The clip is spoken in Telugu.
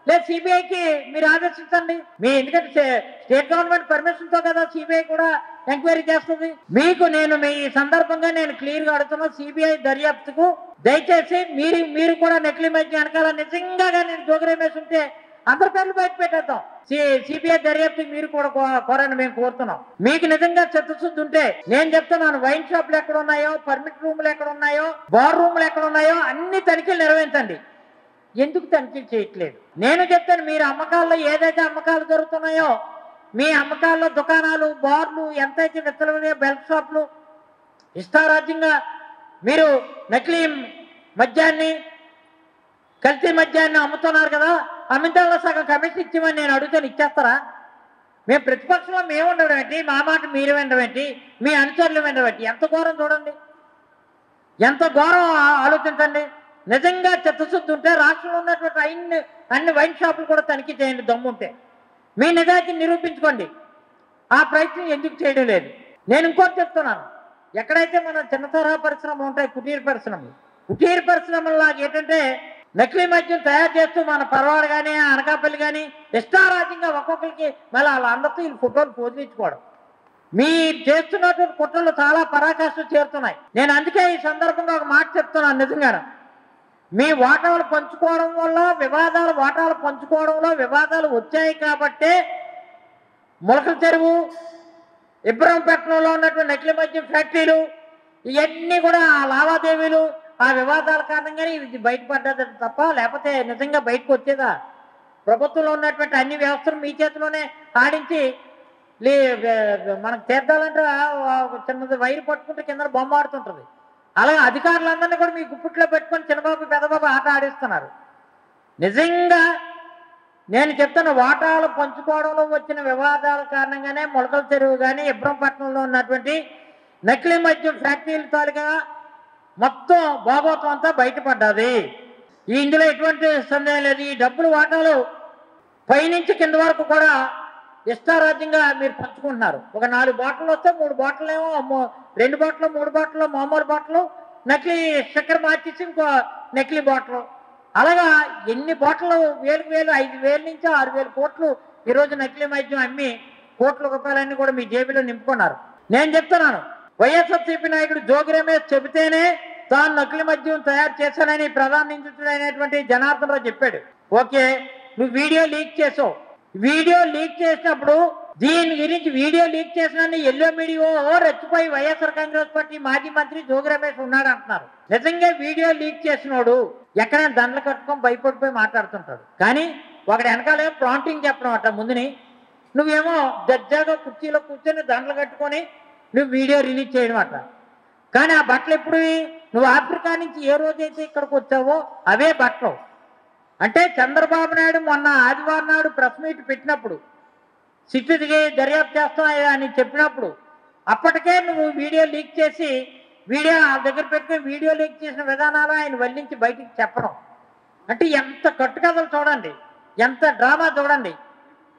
లేదు సిబిఐకి మీరు ఆదేశించండి. మీ ఎందుకంటే స్టేట్ గవర్నమెంట్ పర్మిషన్తో కదా సిబిఐ కూడా ఎంక్వైరీ చేస్తుంది. మీకు నేను మీ ఈ సందర్భంగా నేను క్లియర్గా అడుగుతున్నా, సిబిఐ దర్యాప్తుకు దయచేసి మీరు కూడా నకిలీ మద్యం వెనకాల నిజంగా నేను జోగి రమేష్ ఉంటే అందరి పేర్లు బయట పెట్టేద్దాం. సిబిఐ దర్యాప్తుకి మీరు కూడా కోరని మేము కోరుతున్నాం. మీకు నిజంగా చిత్తశుద్ధి ఉంటే నేను చెప్తున్నాను, వైన్ షాపులు ఎక్కడ ఉన్నాయో, పర్మిట్ రూములు ఎక్కడ ఉన్నాయో, బార్ రూములు ఎక్కడ ఉన్నాయో అన్ని తనిఖీలు నిర్వహించండి. ఎందుకు తనిఖీలు చేయట్లేదు? నేను చెప్తాను, మీరు అమ్మకాల్లో ఏదైతే అమ్మకాలు జరుగుతున్నాయో, మీ అమ్మకాల్లో దుకాణాలు, బార్లు ఎంతైతే విత్తలమైన బెల్ట్ షాపులు ఇష్టారాజ్యంగా మీరు నకిలీ మద్యాన్ని, కల్తీ మద్యాన్ని అమ్ముతున్నారు కదా, అమ్మితే సగం కమిషన్ ఇచ్చేమని నేను అడుగుతాను, ఇచ్చేస్తారా? మేము ప్రతిపక్షంలో మేము ఉండడం ఏంటి, మా మాట మీరు వినడం ఏంటి, మీ అనుచరులు వినడం ఏంటి? ఎంత ఘోరం చూడండి, ఎంత ఘోరం ఆలోచించండి. నిజంగా చిత్తశుద్ధి ఉంటే రాష్ట్రంలో ఉన్నటువంటి అన్ని వైన్ షాపులు కూడా తనిఖీ చేయండి దమ్ముంటే. మీ నిజాయితీ నిరూపించుకోండి. ఆ ప్రయత్నం ఎందుకు చేయడం లేదు? నేను ఇంకోటి చెప్తున్నాను, ఎక్కడైతే మన చిన్న తరహా పరిశ్రమలు ఉంటాయి, కుటీర పరిశ్రమలాగా ఏంటంటే నకిలీ మద్యం తయారు చేస్తూ మన పరవాడు కానీ అనకాపల్లి కానీ ఇష్టారాజ్యంగా ఒక్కొక్కరికి మళ్ళీ వాళ్ళందరితో ఈ ఫోటోలు పోజించుకోవడం, మీ చేస్తున్నటువంటి కుట్రలు చాలా పరాకాష్ఠ చేరుతున్నాయి. నేను అందుకే ఈ సందర్భంగా ఒక మాట చెప్తున్నాను, నిజంగా మీ వాటాలు పంచుకోవడం వల్ల వాటాలు పంచుకోవడంలో వివాదాలు వచ్చాయి కాబట్టే మొలకల చెరువు, ఇబ్రహంపట్నంలో ఉన్నటువంటి నకిలీ మద్యం ఫ్యాక్టరీలు ఇవన్నీ కూడా ఆ లావాదేవీలు, ఆ వివాదాల కారణంగానే ఇది బయటపడ్డది తప్ప లేకపోతే నిజంగా బయటకు వచ్చేదా? ప్రభుత్వంలో ఉన్నటువంటి అన్ని వ్యవస్థలు మీ చేతిలోనే ఆడించి మనకు తీర్చాలంటే చిన్నది వైరు పట్టుకుంటే కింద బొమ్మ ఆడుతుంటుంది. అలాగే అధికారులందరినీ కూడా మీ గుప్పిట్లో పెట్టుకొని చిన్నబాబు పెద్దబాబు ఆట ఆడిస్తున్నారు. నిజంగా నేను చెప్తున్న వాటాలు పంచుకోవడంలో వచ్చిన వివాదాల కారణంగానే మొలకల చెరువు కానీ ఇబ్రహంపట్నంలో ఉన్నటువంటి నకిలీ మద్యం ఫ్యాక్టరీల తాలూగా మొత్తం భాగోతం అంతా బయటపడ్డది. ఇందులో ఎటువంటి సందేహం లేదు. ఈ డబ్బులు వాటాలు పైనుంచి కింద వరకు కూడా ఇష్టారాజ్యంగా మీరు పంచుకుంటున్నారు. ఒక 4 బాటిల్ వస్తే 3 బాటిల్ ఏమో 2 బాటిల్ 3 బాటిల్ మామూలు బాటిల్, నకిలీ చక్కెర మార్చేసి ఇంకో నకిలీ బాటిల్, అలాగా ఎన్ని బాటిల్, 5,000 నుంచి 6,000 కోట్లు ఈరోజు నకిలీ మద్యం అమ్మి కోట్ల రూపాయలన్నీ కూడా మీ జేబులో నింపుకున్నారు. నేను చెప్తున్నాను, వైఎస్ఆర్సీపీ నాయకుడు జోగి రమేష్ చెబితేనే తాను నకిలీ మద్యం తయారు చేశానని ప్రధాన నిందితుడైనటువంటి జనార్దన్ రావు చెప్పాడు. ఓకే, నువ్వు వీడియో లీక్ చేసావు. వీడియో లీక్ చేసినప్పుడు దీని గురించి వీడియో లీక్ చేసిన ఎల్లో మీడియా రెచ్చిపోయి వైఎస్ఆర్ కాంగ్రెస్ పార్టీ మాజీ మంత్రి జోగి రమేష్ ఉన్నాడు అంటున్నారు. నిజంగా వీడియో లీక్ చేసినోడు ఎక్కడైనా దండలు కట్టుకొని భయపడిపోయి మాట్లాడుతుంటాడు. కానీ ఒకటి వెనకాలే ప్రాంప్టింగ్ చెప్పడం అట్ట ముందుని, నువ్వేమో దర్జాగా కుర్చీలో కూర్చొని దండలు కట్టుకొని నువ్వు వీడియో రిలీజ్ చేయడం అట్ట. కానీ ఆ బట్టలు ఎప్పుడు నువ్వు ఆఫ్రికా నుంచి ఏ రోజైతే ఇక్కడికి వచ్చావో అవే బట్టలు. అంటే చంద్రబాబు నాయుడు మొన్న ఆదివారం నాడు ప్రెస్ మీట్ పెట్టినప్పుడు సిట్టు దిగి దర్యాప్తు చేస్తున్నాయి అని చెప్పినప్పుడు అప్పటికే నువ్వు వీడియో లీక్ చేసి వీడియో దగ్గర పెట్టుకుని వీడియో లీక్ చేసిన విధానాలు ఆయన వల్లించి బయటికి చెప్పడం అంటే ఎంత కట్టుకథలు చూడండి, ఎంత డ్రామా చూడండి.